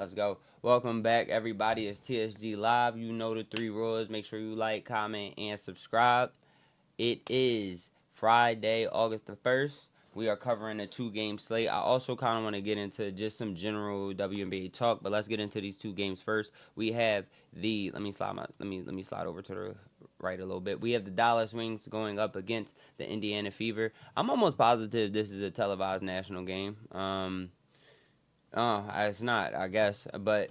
Let's go. Welcome back, everybody. It's TSG Live. You know the three rules. Make sure you like, comment, and subscribe. It is Friday, August the 1st. We are covering a two-game slate. I also kind of want to get into just some general WNBA talk, but let's get into these two games first. We have the let me slide over to the right a little bit. We have the Dallas Wings going up against the Indiana Fever. I'm almost positive this is a televised national game. It's not, I guess, but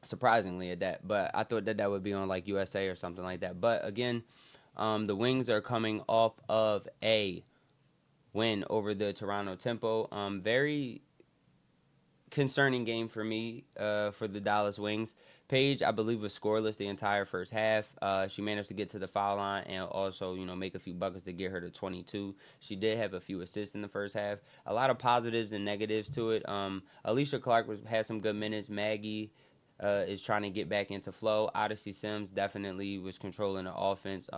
surprisingly at that. But I thought that that would be on like USA or something like that. But again, the Wings are coming off of a win over the Toronto Tempo. Very concerning game for me for the Dallas Wings. Paige, I believe, was scoreless the entire first half. She managed to get to the foul line and also, make a few buckets to get her to 22. She did have a few assists in the first half. A lot of positives and negatives to it. Alicia Clark had some good minutes. Maggie is trying to get back into flow. Odyssey Sims definitely was controlling the offense.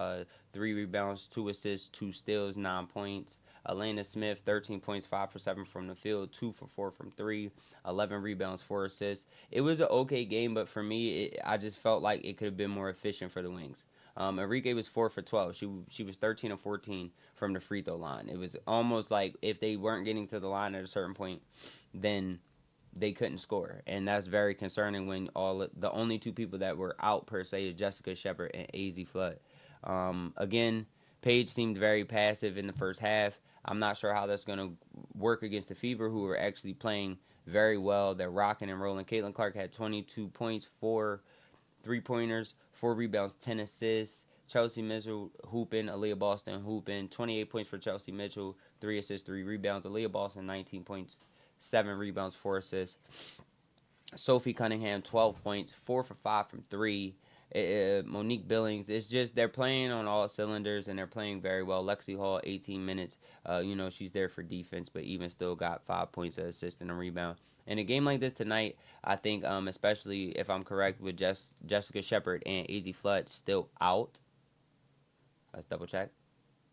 3 rebounds, 2 assists, 2 steals, 9 points. Elena Smith, 13 points, 5 for 7 from the field, 2 for 4 from 3, 11 rebounds, 4 assists. It was an okay game, but for me, I just felt like it could have been more efficient for the Wings. Enrique was 4 for 12. She was 13 of 14 from the free throw line. It was almost like if they weren't getting to the line at a certain point, then they couldn't score, and that's very concerning when the only two people that were out per se is Jessica Shepard and AZ Flood. Again, Paige seemed very passive in the first half. I'm not sure how that's going to work against the Fever, who are actually playing very well. They're rocking and rolling. Caitlin Clark had 22 points, 4 3-pointers, 4 rebounds, 10 assists. Chelsea Mitchell hooping, Aaliyah Boston hooping, 28 points for Chelsea Mitchell, 3 assists, 3 rebounds. Aaliyah Boston, 19 points, 7 rebounds, 4 assists. Sophie Cunningham, 12 points, 4 for 5 from 3. Monique Billings. It's just they're playing on all cylinders and they're playing very well. Lexi Hall, 18 minutes. She's there for defense, but even still got 5 points, an assist, and a rebound. In a game like this tonight, I think, especially if I'm correct, with Jessica Shepard and AZ Flood still out. Let's double check.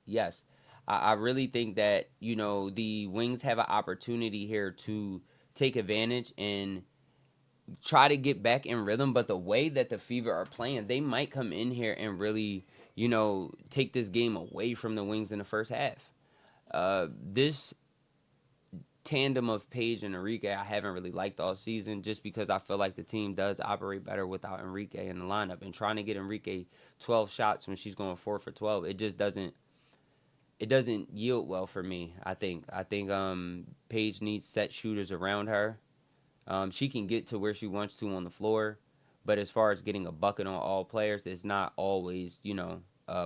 Yes. I really think that, the Wings have an opportunity here to take advantage and try to get back in rhythm. But the way that the Fever are playing, they might come in here and really, take this game away from the Wings in the first half. This tandem of Paige and Enrique I haven't really liked all season just because I feel like the team does operate better without Enrique in the lineup. And trying to get Enrique 12 shots when she's going 4 for 12, it just doesn't yield well for me. I think Paige needs set shooters around her. She can get to where she wants to on the floor, but as far as getting a bucket on all players, it's not always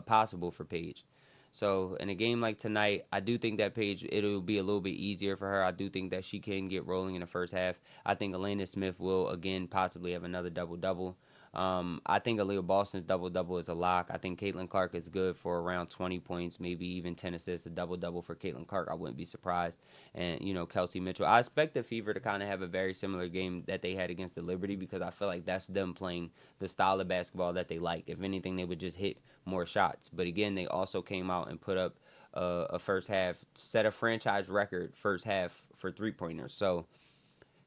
possible for Paige. So in a game like tonight, I do think that Paige, it'll be a little bit easier for her. I do think that she can get rolling in the first half. I think Elena Smith will again possibly have another double double. I think Aaliyah Boston's double double is a lock. I think Caitlin Clark is good for around 20 points, maybe even 10 assists, a double double for Caitlin Clark. I wouldn't be surprised. And Kelsey Mitchell. I expect the Fever to kind of have a very similar game that they had against the Liberty because I feel like that's them playing the style of basketball that they like. If anything, they would just hit more shots. But again, they also came out and put up a first half, set a franchise record first half for 3-pointers. So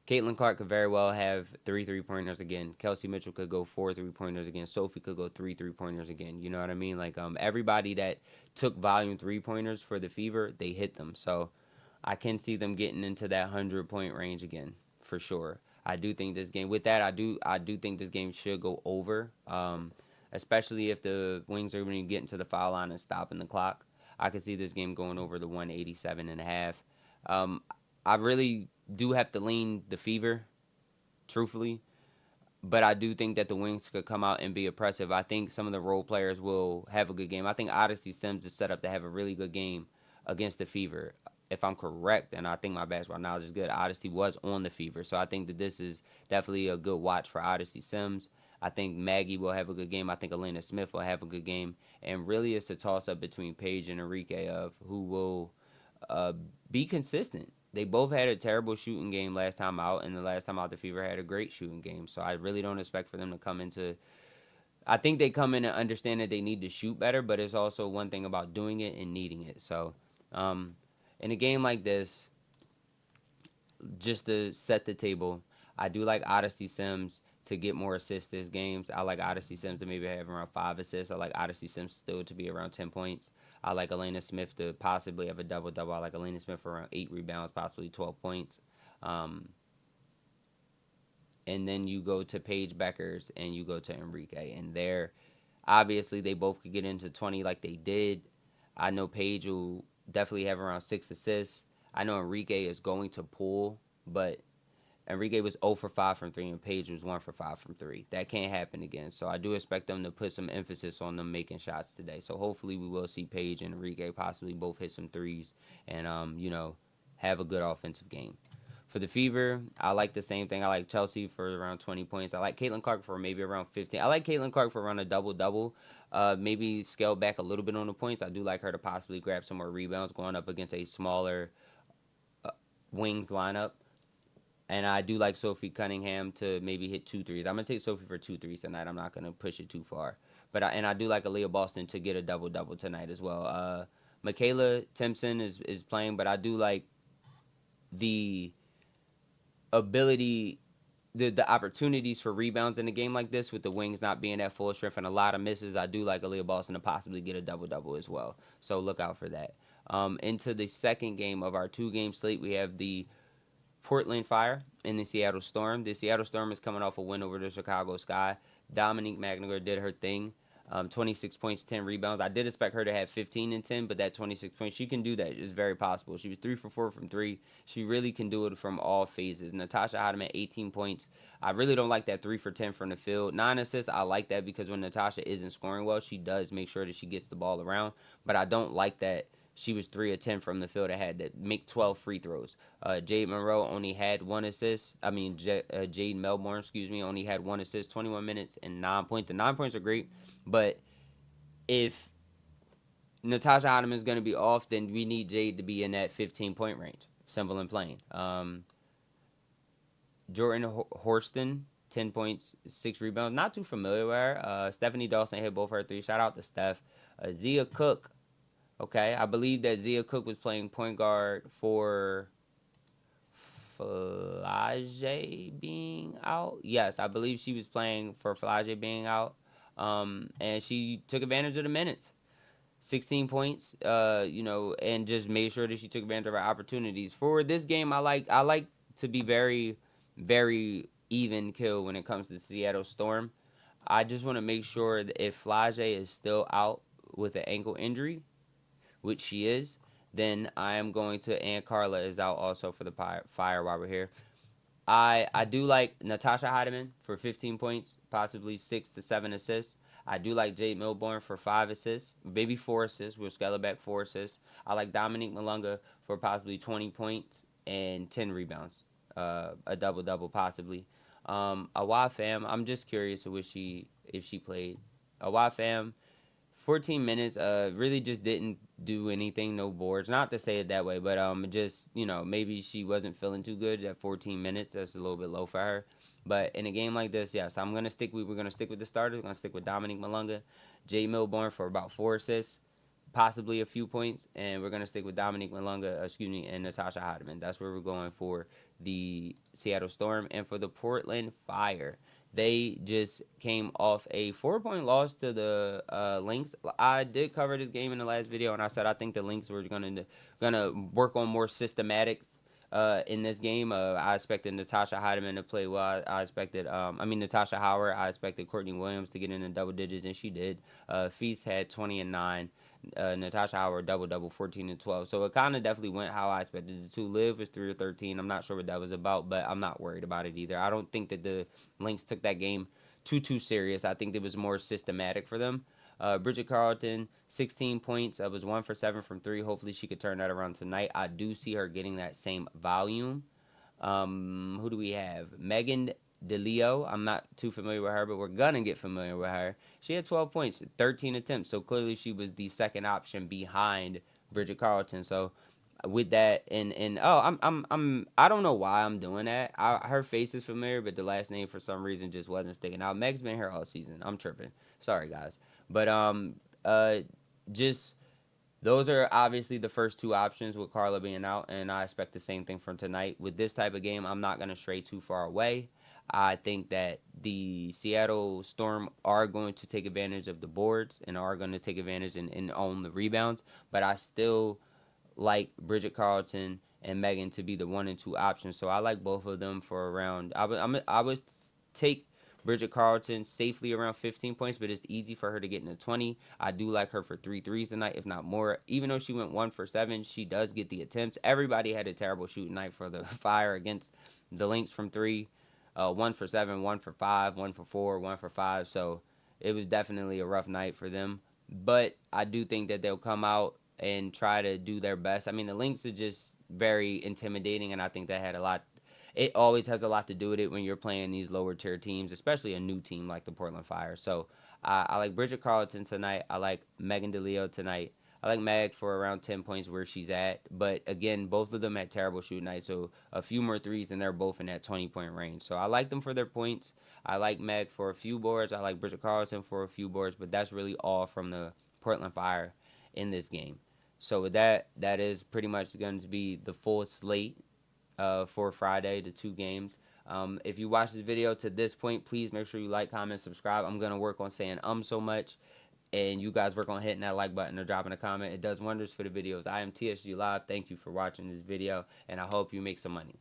Caitlin Clark could very well have 3 3-pointers again. Kelsey Mitchell could go 4 3-pointers again. Sophie could go 3 3-pointers again. You know what I mean? Like everybody that took volume 3-pointers for the Fever, they hit them. So I can see them getting into that 100-point range again for sure. I do think this game. With that, I do think this game should go over. Especially if the Wings are going to get into the foul line and stopping the clock. I could see this game going over the 187 and a half. I really do have to lean the Fever, truthfully. But I do think that the Wings could come out and be oppressive. I think some of the role players will have a good game. I think Odyssey Sims is set up to have a really good game against the Fever. If I'm correct, and I think my basketball knowledge is good, Odyssey was on the Fever. So I think that this is definitely a good watch for Odyssey Sims. I think Maggie will have a good game. I think Elena Smith will have a good game. And really, it's a toss-up between Paige and Enrique of who will uh, be consistent. They both had a terrible shooting game last time out, and the last time out, the Fever had a great shooting game. So I really don't expect for them to come into. I think they come in and understand that they need to shoot better, but it's also one thing about doing it and needing it. So, in a game like this, just to set the table, I do like Odyssey Sims to get more assists this games. I like Odyssey Sims to maybe have around 5 assists. I like Odyssey Sims still to be around 10 points. I like Elena Smith to possibly have a double double. I like Elena Smith for around 8 rebounds, possibly 12 points. Um, and then you go to Paige Beckers and you go to Enrique, and there, obviously they both could get into 20 like they did. I know Paige will definitely have around 6 assists. I know Enrique is going to pull, but Enrique was 0 for 5 from 3, and Paige was 1 for 5 from 3. That can't happen again. So I do expect them to put some emphasis on them making shots today. So hopefully we will see Paige and Enrique possibly both hit some threes and, have a good offensive game. For the Fever, I like the same thing. I like Chelsea for around 20 points. I like Caitlin Clark for maybe around 15. I like Caitlin Clark for around a double-double. Maybe scale back a little bit on the points. I do like her to possibly grab some more rebounds going up against a smaller Wings lineup. And I do like Sophie Cunningham to maybe hit 2 threes. I'm going to take Sophie for 2 threes tonight. I'm not going to push it too far. I do like Aaliyah Boston to get a double-double tonight as well. Michaela Timpson is playing, but I do like the ability, the opportunities for rebounds in a game like this with the Wings not being at full strength and a lot of misses. I do like Aaliyah Boston to possibly get a double-double as well. So look out for that. Into the second game of our 2-game slate, we have the Portland Fire and the Seattle Storm. The Seattle Storm is coming off a win over the Chicago Sky. Dominique Magniger did her thing. 26 points, 10 rebounds. I did expect her to have 15 and 10, but that 26 points, she can do that. It's very possible. She was 3 for 4 from 3. She really can do it from all phases. Natasha Hotman, 18 points. I really don't like that 3 for 10 from the field. 9 assists, I like that because when Natasha isn't scoring well, she does make sure that she gets the ball around. But I don't like that she was 3 of 10 from the field. I had to make 12 free throws. Jade Monroe only had 1 assist. Jade Melbourne, only had 1 assist, 21 minutes and 9 points. The 9 points are great, but if Natasha Hotman is going to be off, then we need Jade to be in that 15-point range. Simple and plain. Jordan Horston, 10 points, 6 rebounds. Not too familiar with her. Stephanie Dawson hit both her 3. Shout out to Steph. Zia Cook. Okay, I believe that Zia Cook was playing point guard for Flage being out. Yes, I believe she was playing for Flage being out. And she took advantage of the minutes. 16 points, and just made sure that she took advantage of her opportunities. For this game, I like to be very, very even kill when it comes to Seattle Storm. I just want to make sure that if Flage is still out with an ankle injury, which she is, then I am going to, and Carla is out also for the Fire while we're here. I do like Natasha Hotman for 15 points, possibly 6 to 7 assists. I do like Jade Milburn for 5 assists, maybe 4 assists. We'll scale it back 4 assists. I like Dominique Malunga for possibly 20 points and 10 rebounds, a double-double possibly. Awa Fam, I'm just curious if she played. Awa Fam, 14 minutes, really just didn't do anything, no boards. Not to say it that way, but just, maybe she wasn't feeling too good at 14 minutes. That's a little bit low for her. But in a game like this, yes, we're going to stick with the starters. We're going to stick with Dominique Malunga, Jay Milburn for about 4 assists, possibly a few points, and we're going to stick with Dominique Malunga, and Natasha Hotman. That's where we're going for the Seattle Storm. And for the Portland Fire, they just came off a 4-point loss to the Lynx. I did cover this game in the last video, and I said I think the Lynx were gonna work on more systematics in this game. I expected Natasha Hotman to play well. I expected, Natasha Howard. I expected Courtney Williams to get in the double digits, and she did. Feast had 20 and 9. Natasha Howard double 14 and 12. So it kind of definitely went how I expected it to. Liv was 3 or 13. I'm not sure what that was about, but I'm not worried about it either. I don't think that the Lynx took that game too serious. I think it was more systematic for them. Bridget Carlton, 16 points. Was 1 for 7 from 3. Hopefully she could turn that around tonight. I do see her getting that same volume. Who do we have? Megan DeLeo. I'm not too familiar with her, but we're going to get familiar with her. She had 12 points, 13 attempts. So clearly she was the second option behind Bridget Carlton. So with that, I don't know why I'm doing that. Her face is familiar, but the last name for some reason just wasn't sticking out. Meg's been here all season. I'm tripping. Sorry, guys. But just those are obviously the first two options with Carla being out, and I expect the same thing from tonight. With this type of game, I'm not going to stray too far away. I think that the Seattle Storm are going to take advantage of the boards and are going to take advantage and own the rebounds, but I still like Bridget Carlton and Megan to be the 1 and 2 options. So I like both of them for around. I would take Bridget Carlton safely around 15 points, but it's easy for her to get into 20. I do like her for 3 threes tonight, if not more. Even though she went 1 for 7, she does get the attempts. Everybody had a terrible shooting night for the Fire against the Lynx from 3. 1 for 7, 1 for 5, 1 for 4, 1 for 5. So it was definitely a rough night for them. But I do think that they'll come out and try to do their best. I mean, the Lynx are just very intimidating, and I think that had a lot. It always has a lot to do with it when you're playing these lower tier teams, especially a new team like the Portland Fire. So I like Bridget Carlton tonight. I like Megan DeLeo tonight. I like Meg for around 10 points where she's at. But again, both of them had terrible shoot nights. So a few more threes, and they're both in that 20-point range. So I like them for their points. I like Meg for a few boards. I like Bridget Carlton for a few boards. But that's really all from the Portland Fire in this game. So with that, that is pretty much going to be the full slate for Friday, the 2 games. If you watch this video to this point, please make sure you like, comment, subscribe. I'm going to work on saying so much, and you guys work on hitting that like button or dropping a comment. It does wonders for the videos. I am TSG Live. Thank you for watching this video, and I hope you make some money.